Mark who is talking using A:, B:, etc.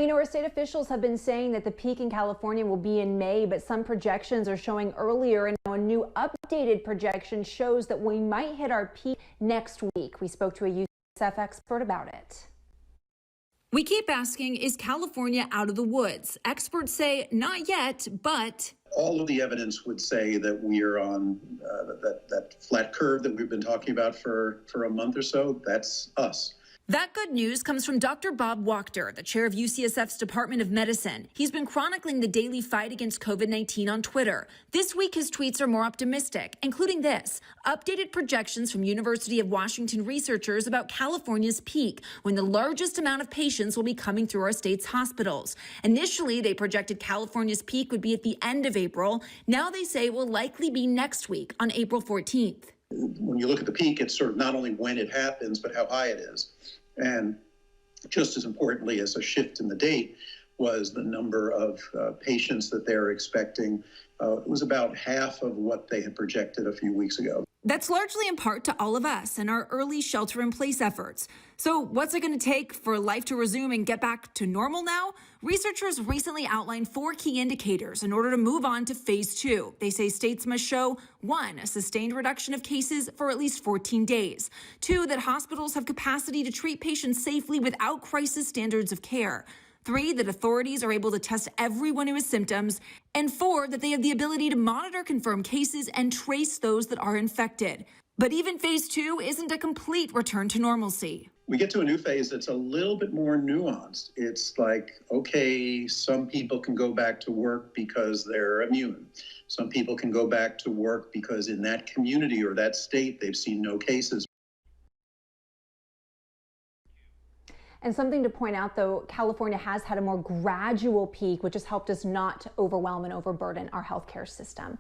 A: You know, our state officials have been saying that the peak in California will be in May, but some projections are showing earlier, and now a new updated projection shows that we might hit our peak next week. We spoke to a UCSF expert about it.
B: We keep asking, is California out of the woods? Experts say not yet, but
C: all of the evidence would say that we are on that flat curve that we've been talking about for a month or so. That's us.
B: that good news comes from Dr. Bob Wachter, the chair of UCSF's Department of Medicine. He's been chronicling the daily fight against COVID-19 on Twitter. This week, his tweets are more optimistic, including this: updated projections from University of Washington researchers about California's peak, when the largest amount of patients will be coming through our state's hospitals. Initially, they projected California's peak would be at the end of April. Now they say it will likely be next week on April 14th.
C: When you look at the peak, it's sort of not only when it happens, but how high it is. And just as importantly as a shift in the date was the number of patients that they're expecting. It was about half of what they had projected a few weeks ago.
B: That's largely in part to all of us and our early shelter-in-place efforts. So what's it going to take for life to resume and get back to normal now? Researchers recently outlined 4 key indicators in order to move on to phase 2. They say states must show: 1, a sustained reduction of cases for at least 14 days. 2, that hospitals have capacity to treat patients safely without crisis standards of care. 3, that authorities are able to test everyone who has symptoms. And 4, that they have the ability to monitor confirmed cases and trace those that are infected. But even phase 2 isn't a complete return to normalcy.
C: We get to a new phase that's a little bit more nuanced. It's like, okay, some people can go back to work because they're immune. Some people can go back to work because in that community or that state, they've seen no cases.
A: And something to point out, though, California has had a more gradual peak, which has helped us not overwhelm and overburden our healthcare system.